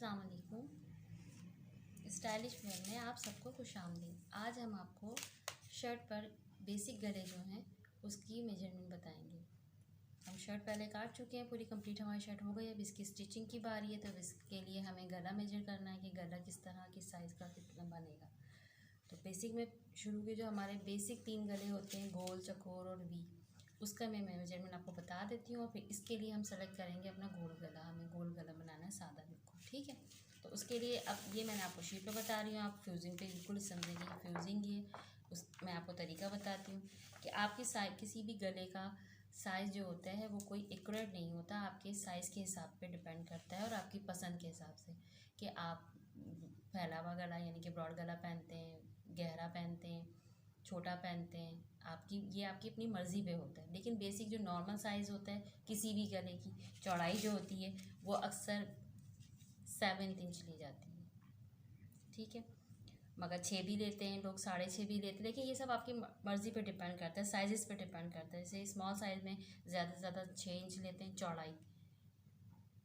अस्सलाम वालेकुम। Stylish where में आप सबको खुशामदीद। आज हम आपको शर्ट पर बेसिक गले जो हैं उसकी मेजरमेंट बताएंगे। हम शर्ट पहले काट चुके हैं, पूरी कंप्लीट हमारी शर्ट हो गई। अब इसकी स्टिचिंग की बारी है, तो इसके लिए हमें गला मेजर करना है कि गला किस तरह किस साइज़ का कितना बनेगा। तो बेसिक में शुरू के जो हमारे बेसिक 3 गले होते हैं, गोल, चकोर और वी, उसका मैं मेजरमेंट आपको बता देती हूँ। और फिर इसके लिए हम सेलेक्ट करेंगे अपना गोल गला। हमें गोल गला बनाना है, सादा बिल्कुल, ठीक है। तो उसके लिए अब ये मैंने आपको शीट पे बता रही हूँ, आप फ्यूजिंग पे बिल्कुल समझेंगे। फ्यूजिंग ये उस मैं आपको तरीका बताती हूँ कि आपकी साइज किसी भी गले का साइज़ जो होता है वो कोई एक्यूरेट नहीं होता, आपके साइज़ के हिसाब पे डिपेंड करता है और आपकी पसंद के हिसाब से कि आप फैला हुआ गला यानी कि ब्रॉड गला पहनते हैं, गहरा पहनते हैं, छोटा पहनते हैं। ये आपकी अपनी मर्ज़ी पे होता है। लेकिन बेसिक जो नॉर्मल साइज़ होता है किसी भी गले की चौड़ाई जो होती है वो अक्सर 7 इंच ली जाती है, ठीक है। मगर 6 भी लेते हैं लोग, 6.5 भी लेते हैं। लेकिन ये सब आपकी मर्ज़ी पे डिपेंड करता है, साइज़ पे डिपेंड करता है। जैसे स्मॉल साइज़ में ज़्यादा से ज़्यादा 6 इंच लेते हैं चौड़ाई,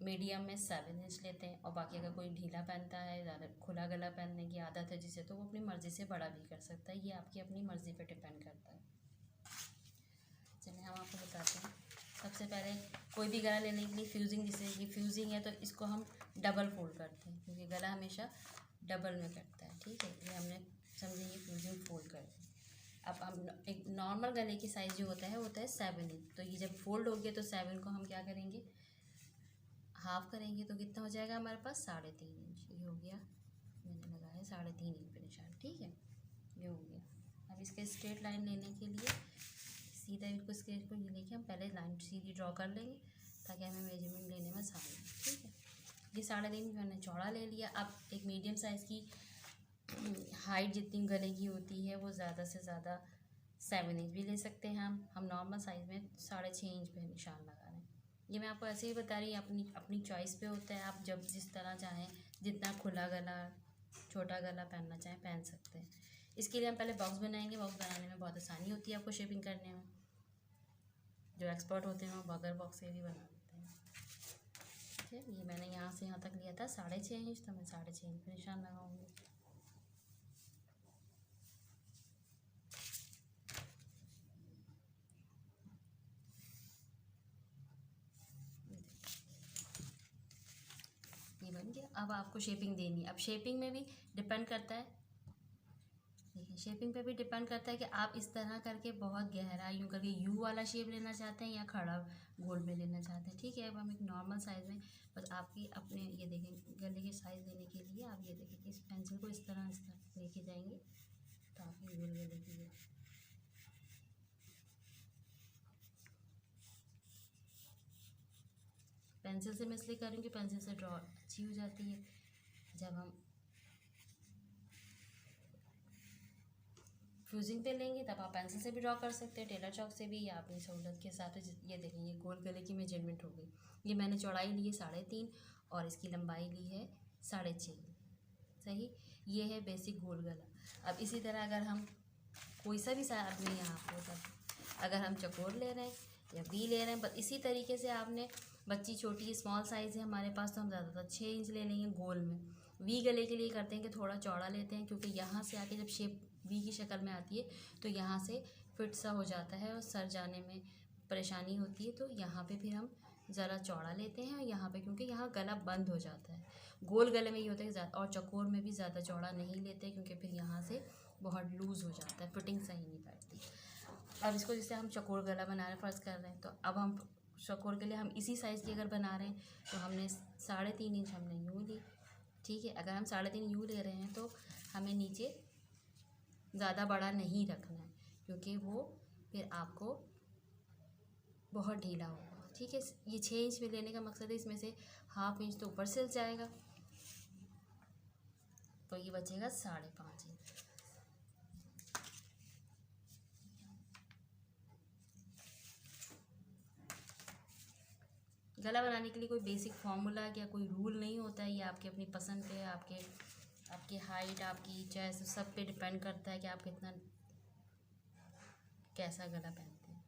मीडियम में 7 इंच लेते हैं। और बाकी अगर कोई ढीला पहनता है, ज़्यादा खुला गला पहनने की आदत है जिसे, तो वो अपनी मर्ज़ी से बड़ा भी कर सकता है। ये आपकी अपनी मर्ज़ी पे डिपेंड करता है। चलिए हम आपको बताते हैं। सबसे पहले कोई भी गला लेने के लिए फ्यूजिंग, जैसे ये फ्यूजिंग है तो इसको हम डबल फोल्ड करते हैं क्योंकि गला हमेशा डबल में कटता है, ठीक है। ये हमने समझे, ये फ्यूजिंग फोल्ड करते हैं। अब हम एक नॉर्मल गले की साइज़ जो होता है 7 इंच। तो ये जब फोल्ड हो गया तो 7 को हम क्या करेंगे, हाफ करेंगे। तो कितना हो जाएगा हमारे पास 3.5 इंच। ये हो गया, मैंने लगाया 3.5 इंच पे निशान, ठीक है। ये हो गया। अब इसके स्ट्रेट लाइन लेने के लिए सीधा बिल्कुल स्केच को ये लेके हम पहले लाइन सीधी ड्रॉ कर लेंगे ताकि हमें मेजरमेंट लेने में आसानी हो, ठीक है। ये 3.5 इंच मैंने चौड़ा ले लिया। अब एक मीडियम साइज़ की हाइट जितनी गले की होती है वो ज़्यादा से ज़्यादा 7 इंच भी ले सकते हैं। हम नॉर्मल साइज़ में 6.5 इंच पे निशान लगा रहे हैं। ये मैं आपको ऐसे ही बता रही हूँ, अपनी अपनी चॉइस पे होता है। आप जब जिस तरह चाहें, जितना खुला गला, छोटा गला पहनना चाहें पहन सकते हैं। इसके लिए हम पहले बॉक्स बनाएंगे। बॉक्स बनाने में बहुत आसानी होती है आपको शेपिंग करने में। जो एक्सपर्ट होते हैं वो बगैर बॉक्स से भी बना देते हैं, ठीक है। ये मैंने यहाँ से यहाँ तक लिया था 6.5 इंच, तो मैं 6.5 इंच पे निशान लगाऊंगी। ये बन गया। अब आपको शेपिंग देनी है। अब शेपिंग में भी डिपेंड करता है, देखिए शेपिंग पे भी डिपेंड करता है कि आप इस तरह करके बहुत गहरा यूँ करके यू वाला शेप लेना चाहते हैं या खड़ा गोल में लेना चाहते हैं, ठीक है। अब हम एक नॉर्मल साइज़ में, बस आपकी अपने ये देखें गले के साइज़ देने के लिए आप ये देखें कि इस पेंसिल को इस तरह लेके जाएंगे तो आपकी गोल गले की है। पेंसिल से मैं इसलिए कर रही हूँ कि पेंसिल से ड्रॉ अच्छी हो जाती है। जब हम फ्यूजिंग पे लेंगे तब आप पेंसिल से भी ड्रॉ कर सकते हैं, टेलर चौक से भी, या अपनी सहूलत के साथ। ये देखें, ये गोल गले की मेजरमेंट हो गई। ये मैंने चौड़ाई ली है 3.5 और इसकी लंबाई ली है 6.5, सही। ये है बेसिक गोल गला। अब इसी तरह अगर हम कोई सा भी साइज में यहाँ पर, अगर हम चकोर ले रहे हैं या वी ले रहे हैं, बस इसी तरीके से आपने, बच्ची छोटी स्मॉल साइज़ है हमारे पास तो हम ज़्यादातर 6 इंच ले लेंगे गोल में। वी गले के लिए करते हैं कि थोड़ा चौड़ा लेते हैं क्योंकि यहाँ से आके जब शेप वी की शक्ल में आती है तो यहाँ से फिट सा हो जाता है और सर जाने में परेशानी होती है। तो यहाँ पे फिर हम ज़रा चौड़ा लेते हैं और यहाँ पे क्योंकि यहाँ गला बंद हो जाता है। गोल गले में ये होता है ज़्यादा, और चकोर में भी ज़्यादा चौड़ा नहीं लेते क्योंकि फिर यहाँ से बहुत लूज़ हो जाता है, फिटिंग सही नहीं बैठती। अब इसको जैसे हम चकोर गला बना रहे हैं, फ़र्ज़ कर रहे हैं, तो अब हम चकोर के लिए हम इसी साइज़ की अगर बना रहे हैं तो हमने 3.5 इंच हमने यूँ ली, ठीक है। अगर हम 3.5 यूँ ले रहे हैं तो हमें नीचे ज़्यादा बड़ा नहीं रखना है क्योंकि वो फिर आपको बहुत ढीला होगा, ठीक है। ये 6 इंच में लेने का मकसद है, इसमें से ½ इंच तो ऊपर सिल जाएगा तो ये बचेगा 5.5 इंच। गला बनाने के लिए कोई बेसिक फार्मूला या कोई रूल नहीं होता है। ये आपकी अपनी पसंद पे, आपकी हाइट, आपकी चॉइस, सब पे डिपेंड करता है कि आप कितना कैसा गला पहनते हैं।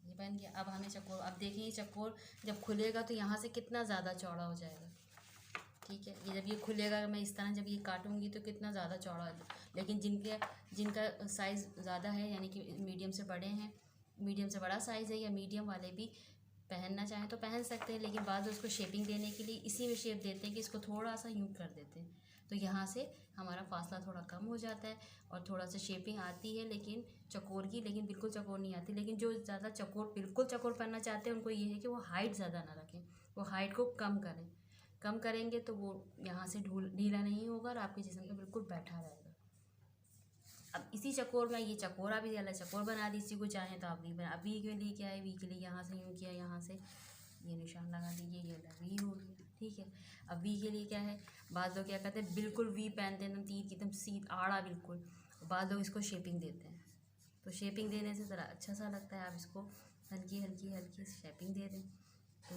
ये पहन गया। अब हमें चकोर, अब देखिए चकोर जब खुलेगा तो यहाँ से कितना ज़्यादा चौड़ा हो जाएगा, ठीक है। जब ये खुलेगा, मैं इस तरह जब ये काटूंगी तो कितना ज़्यादा चौड़ा है। लेकिन जिनका साइज़ ज़्यादा है, यानी कि मीडियम से बड़े हैं, मीडियम से बड़ा साइज़ है, या मीडियम वाले भी पहनना चाहें तो पहन सकते हैं। लेकिन बाद में उसको शेपिंग देने के लिए इसी में शेप देते हैं कि इसको थोड़ा सा यूँ कर देते हैं, तो यहाँ से हमारा फासला थोड़ा कम हो जाता है और थोड़ा सा शेपिंग आती है, लेकिन चकोर की, लेकिन बिल्कुल चकोर नहीं आती। लेकिन जो ज़्यादा चकोर, बिल्कुल चकोर पहनना चाहते हैं, उनको ये है कि वो हाइट ज़्यादा ना रखें, वो हाइट को कम करें। कम करेंगे तो वो यहाँ से ढीला नहीं होगा और आपके जिस्म पे बिल्कुल बैठा रहेगा। अब इसी चकोर में ये चकोर अभी वाला चकोर बना दी, इसी को चाहें तो आप वी बना। वी के लिए क्या है, वी के लिए यहाँ से यूँ किया, यहाँ से ये निशान लगा दीजिए, ये वी हो गया, ठीक है। अब वी के लिए क्या है, बाद लोग क्या करते हैं, बिल्कुल वी पहनते हैं एकदम तीर की, एकदम सीध आड़ा बिल्कुल। बाद लोग इसको शेपिंग देते हैं, तो शेपिंग देने से ज़रा अच्छा सा लगता है। आप इसको हल्की हल्की हल्की शेपिंग दे दें तो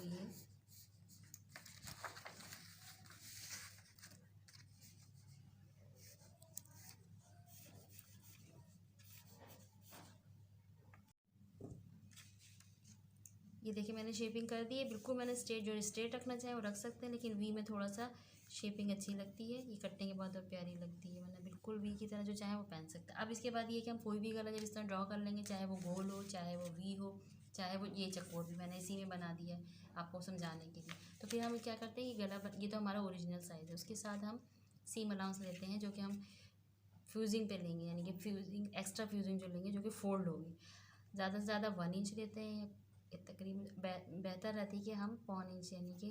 ये देखिए मैंने शेपिंग कर दी है बिल्कुल। मैंने स्ट्रेट, जो स्ट्रेट रखना चाहे वो रख सकते हैं, लेकिन वी में थोड़ा सा शेपिंग अच्छी लगती है, ये कटने के बाद और प्यारी लगती है। वरना बिल्कुल वी की तरह जो चाहे वो पहन सकते हैं। अब इसके बाद ये कि हम कोई भी गला जब इस तरह ड्रॉ कर लेंगे, चाहे वो गोल हो, चाहे वो वी हो, चाहे वो ये चकोर भी मैंने इसी में बना दिया है आपको समझाने के लिए। तो फिर हम क्या करते हैं, ये गला ये तो हमारा ओरिजिनल साइज़ है, उसके साथ हम सीम अलाउंस लेते हैं, जो कि हम फ्यूजिंग पे लेंगे, यानी कि फ्यूजिंग, एक्स्ट्रा फ्यूजिंग जो लेंगे, जो कि फोल्ड होगी। ज़्यादा से ज़्यादा 1 इंच लेते हैं, तकरीबन बेहतर रहती है कि हम 1.25 इंच, यानी कि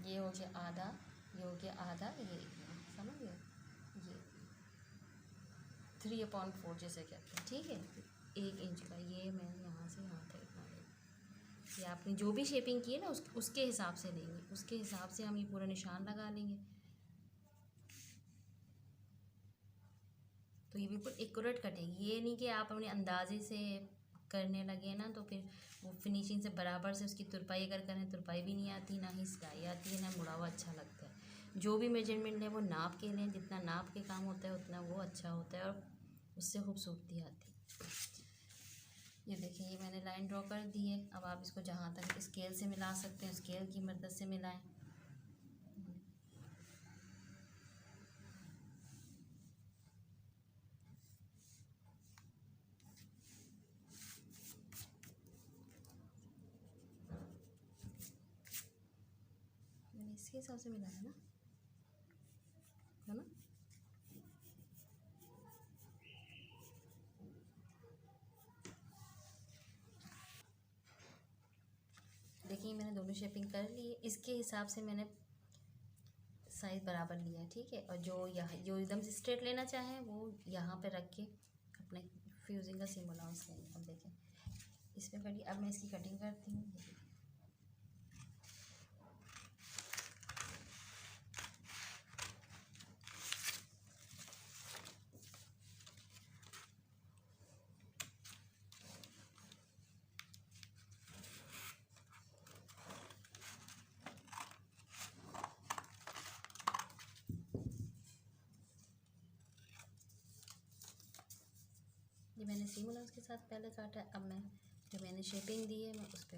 ये हो गया आधा, ये हो गया आधा, ये समझ गए, ये 3/4 जैसे कहते हैं, ठीक है। 1 इंच का ये मैं यहाँ से यहाँ तक इतना लेंगे। ये आपने जो भी शेपिंग की है ना, उसके हिसाब से लेंगे, उसके हिसाब से हम ये पूरा निशान लगा लेंगे। तो ये बिल्कुल एक्यूरेट कटेगी, ये नहीं कि आप अपने अंदाजे से करने लगे ना तो फिर वो फिनिशिंग से बराबर से उसकी तुरपाई अगर करें, तुरपाई भी नहीं आती, ना ही सिलाई आती है, ना मुड़ा हुआ अच्छा लगता है। जो भी मेजरमेंट है वो नाप के लें, जितना नाप के काम होता है उतना वो अच्छा होता है और उससे खूबसूरती आती है। ये देखिए ये मैंने लाइन ड्रॉ कर दी है। अब आप इसको जहाँ तक स्केल से मिला सकते हैं, स्केल की मदद से मिलाएं। मैंने इसके हिसाब से मिलाया ना, है ना। देखिए मैंने दोनों शेपिंग कर ली है, इसके हिसाब से मैंने साइज़ बराबर लिया है, ठीक है। और जो यहाँ जो एकदम से स्ट्रेट लेना चाहें वो यहाँ पे रख के अपने फ्यूजिंग का सीम अलाउंस लेंगे। अब देखें इसमें कटी, अब मैं इसकी कटिंग करती हूँ। ये मैंने सीम अलाउंस के साथ पहले काटा है, अब मैं जो मैंने शेपिंग दी है मैं उस पर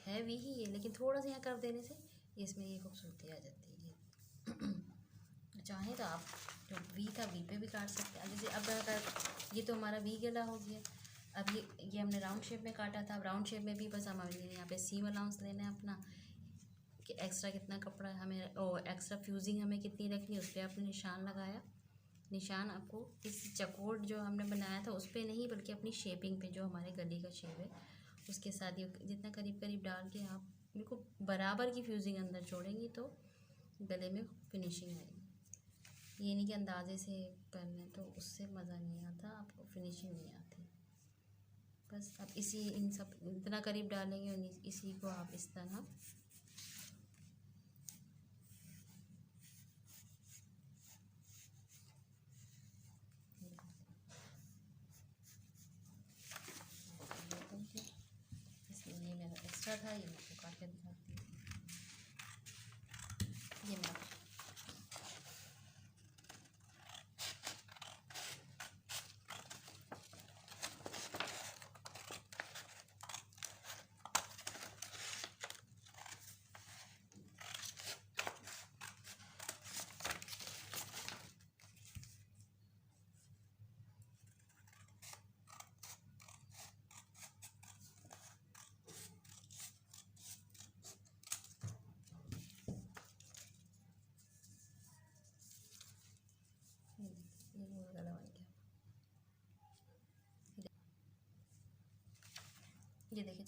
है भी ही है, लेकिन थोड़ा सा यहाँ कर देने से इसमें ये खूबसूरती आ जाती है। चाहें तो आप जो वी था वी पे भी काट सकते हैं। जैसे अब अगर ये तो हमारा वी गला हो गया, अब ये हमने राउंड शेप में काटा था। अब राउंड शेप में भी बस हमें यहाँ पे सीम अलाउंस लेना है अपना, कि एक्स्ट्रा कितना कपड़ा है हमें, एक्स्ट्रा फ्यूजिंग हमें कितनी रखनी है, उस पर आपने निशान लगाया। निशान आपको इस चकोर जो हमने बनाया था उस पर नहीं, बल्कि अपनी शेपिंग पे, जो हमारे गले का शेप है उसके साथ ही जितना करीब करीब डाल के आप बिल्कुल बराबर की फ्यूजिंग अंदर जोड़ेंगी तो गले में फिनिशिंग आएगी। ये नहीं कि अंदाजे से करने तो उससे मज़ा नहीं आता, आपको फिनिशिंग नहीं आती। बस आप इन सब इतना करीब डालेंगे और इसी को आप इस तरह एक्स्ट्रा था, ये मैं आपको काट के दिखाती हूँ। ये मेरा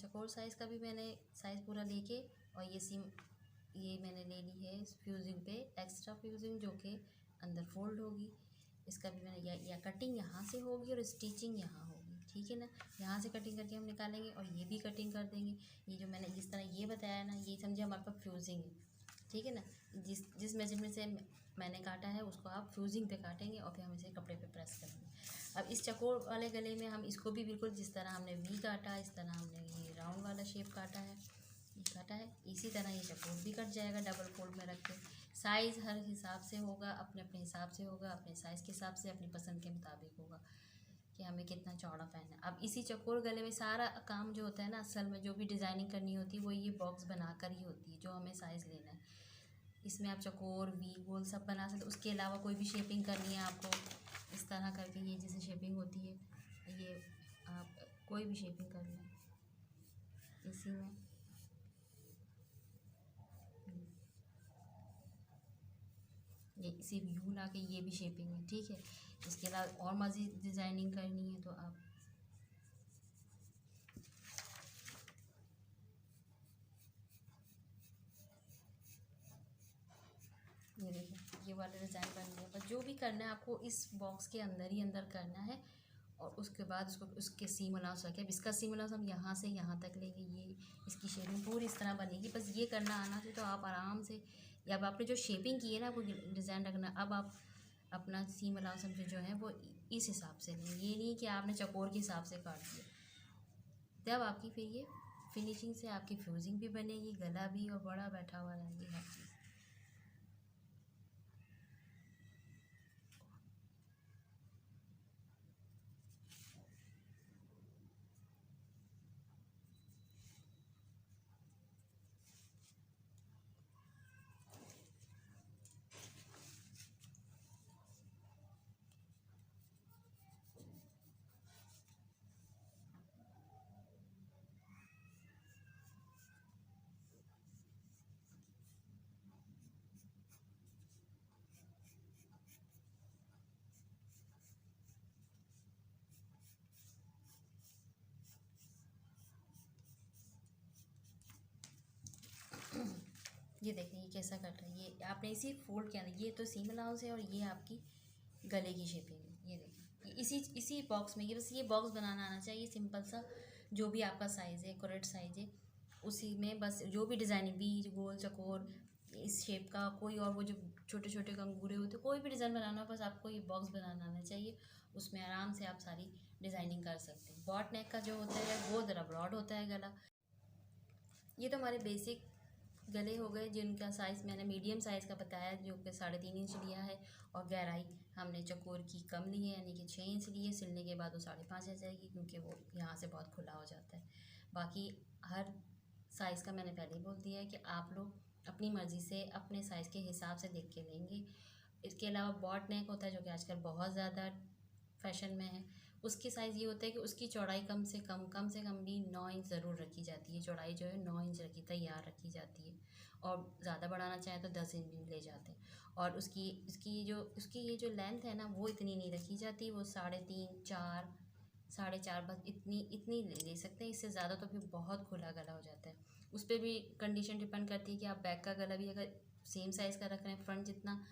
चकोर साइज़ का भी मैंने साइज़ पूरा लेके और ये मैंने ले ली है फ्यूजिंग पे एक्स्ट्रा फ्यूजिंग जो कि अंदर फोल्ड होगी। इसका भी मैंने या कटिंग यहाँ से होगी और स्टिचिंग यहाँ होगी, ठीक है ना। यहाँ से कटिंग करके हम निकालेंगे और ये भी कटिंग कर देंगे। ये जो मैंने जिस तरह ये बताया ना, ये समझे हमारे पास फ्यूजिंग है, ठीक है ना। जिस मेजरमेंट से मैंने काटा है उसको आप फ्यूजिंग पे काटेंगे और फिर हम इसे कपड़े पे प्रेस करेंगे। अब इस चकोर वाले गले में हम इसको भी बिल्कुल जिस तरह हमने वी काटा, इस तरह हमने ये राउंड वाला शेप काटा है, इसी तरह ये चकोर भी कट जाएगा डबल फोल्ड में रख के। साइज़ हर हिसाब से होगा, अपने अपने हिसाब से होगा, अपने साइज़ के हिसाब से, अपनी पसंद के मुताबिक होगा कि हमें कितना चौड़ा पहनना है। अब इसी चकोर गले में सारा काम जो होता है ना, असल में जो भी डिज़ाइनिंग करनी होती है वो ये बॉक्स बनाकर ही होती है, जो हमें साइज़ लेना है। इसमें आप चकोर वी गोल सब बना सकते। उसके अलावा कोई भी शेपिंग करनी है आपको, इस तरह करके ये जैसे शेपिंग होती है, ये आप कोई भी शेपिंग कर लें इसी में। ये इसी व्यू ला के ये भी शेपिंग है, ठीक है। इसके अलावा और मज़ीद डिज़ाइनिंग करनी है तो आप ये देखिए ये वाला डिज़ाइन बन गया। बस जो भी करना है आपको इस बॉक्स के अंदर ही अंदर करना है और उसके बाद उसके सीम अलाउंस रखें। अब इसका सीम अलाउंस हम यहाँ से यहाँ तक लेंगे, ये इसकी शेपिंग पूरी इस तरह बनेगी। बस ये करना आना चाहिए तो आप आराम से, या अब आपने जो शेपिंग की है ना वो डिज़ाइन रखना, अब आप अपना सीम अलाउंस हमसे जो है वो इस हिसाब से लें। ये नहीं कि आपने चकोर के हिसाब से काट दिया, तब आपकी फिर ये फिनिशिंग से आपकी फ्यूजिंग भी बनेगी, गला भी और बड़ा बैठा हुआ रहेगी हर चीज़। ये देखें ये कैसा कट रहा है, ये आपने इसी फोल्ड के अंदर, ये तो सीम अलाउंस है और ये आपकी गले की शेपिंग है। ये देखें इसी बॉक्स में, ये बस ये बॉक्स बनाना आना चाहिए सिंपल सा। जो भी आपका साइज़ है, करेक्ट साइज़ है, उसी में बस जो भी डिज़ाइनिंग बीज गोल चकोर इस शेप का कोई और वो जो छोटे छोटे कंगूरे होते, कोई भी डिज़ाइन बनाना हो बस आपको ये बॉक्स बनाना आना चाहिए। उसमें आराम से आप सारी डिज़ाइनिंग कर सकते हैं। बॉट नेक का जो होता है वो ज़रा ब्रॉड होता है गला। ये तो हमारे बेसिक गले हो गए जिनका साइज़ मैंने मीडियम साइज़ का बताया, जो कि 3.5 इंच लिया है और गहराई हमने चकोर की कम ली है, यानी कि 6 इंच ली है। सिलने के बाद वो 5.5 आ जाएगी क्योंकि वो यहाँ से बहुत खुला हो जाता है। बाकी हर साइज़ का मैंने पहले ही बोल दिया है कि आप लोग अपनी मर्ज़ी से अपने साइज़ के हिसाब से देख के लेंगे। इसके अलावा बॉट नेक होता है जो कि आजकल बहुत ज़्यादा फैशन में है। उसकी साइज़ ये होता है कि उसकी चौड़ाई कम से कम भी 9 इंच ज़रूर रखी जाती है। चौड़ाई जो है 9 इंच तैयार रखी जाती है और ज़्यादा बढ़ाना चाहें तो 10 इंच भी ले जाते हैं। और उसकी ये जो लेंथ है ना वो इतनी नहीं रखी जाती, वो 3.5 4 4.5 बस इतनी ले सकते हैं। इससे ज़्यादा तो फिर बहुत खुला गला हो जाता है। उस पर भी कंडीशन डिपेंड करती है कि आप बैक का गला भी अगर सेम साइज़ का रख रहे हैं फ्रंट जितना,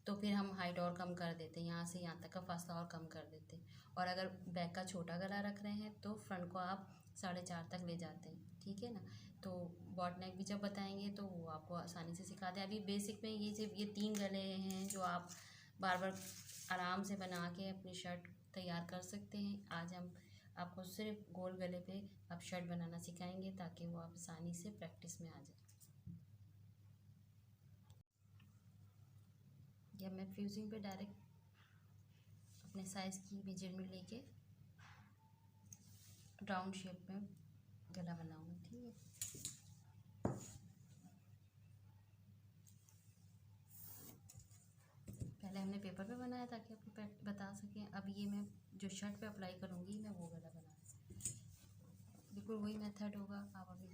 तो फिर हम हाइट और कम कर देते हैं, यहाँ से यहाँ तक का फासला और कम कर देते हैं। और अगर बैक का छोटा गला रख रहे हैं तो फ्रंट को आप 4.5 तक ले जाते हैं, ठीक है ना। तो बॉट नेक भी जब बताएंगे तो वो आपको आसानी से सिखा दें। अभी बेसिक में ये सिर्फ ये 3 गले हैं जो आप बार बार आराम से बना के अपनी शर्ट तैयार कर सकते हैं। आज हम आपको सिर्फ गोल गले पे आप शर्ट बनाना सिखाएंगे ताकि वो आप आसानी से प्रैक्टिस में आ जाए। या मैं फ्यूजिंग पे डायरेक्ट अपने साइज़ की मेजरमेंट लेके राउंड शेप में गला बनाऊंगी, ठीक है। पहले हमने पेपर पे बनाया ताकि आपको बता सकें। अब ये मैं जो शर्ट पे अप्लाई करूँगी मैं वो गला बना, बिल्कुल वही मेथड होगा। आप अभी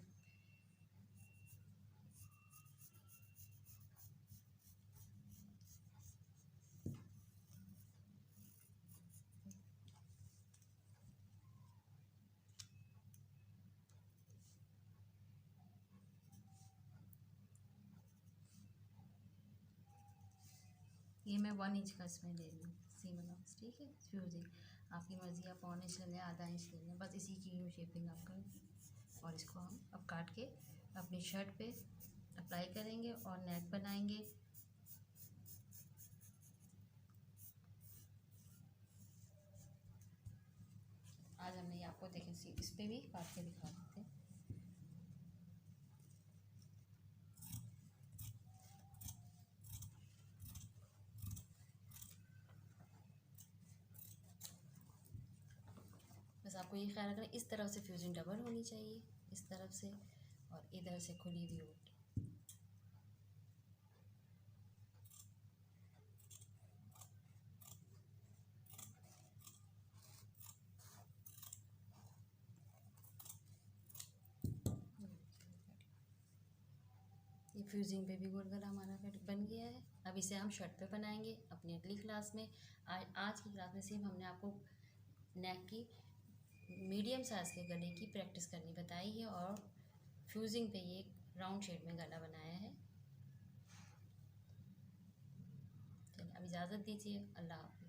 ये मैं 1 इंच का इसमें ले रही हूँ सीम अलाउंस, ठीक है। फ्यूजिंग आपकी मर्ज़ी, आप 1 इंच ले लें, आधा इंच ले लें, बस इसी की शेपिंग आप करें। और इसको हम अब काट के अपनी शर्ट पे अप्लाई करेंगे और नेक बनाएंगे। आज हमने ये आपको देखें इस पे भी काट के दिखा देते हैं। बस आपको ये ख्याल रखना, इस तरफ से फ्यूजिंग डबल होनी चाहिए, इस तरफ से, और इधर से खुली हुई होगी। ये फ्यूजिंग पे भी गोल गला हमारा कट बन गया है। अब इसे हम शर्ट पे बनाएंगे अपनी अगली क्लास में। आज की क्लास में सिर्फ हमने आपको नेक की मीडियम साइज़ के गले की प्रैक्टिस करनी बताई है और फ्यूजिंग पे ये राउंड शेप में गला बनाया है। चलिए अब इजाज़त दीजिए, अल्लाह हाफ़िज़।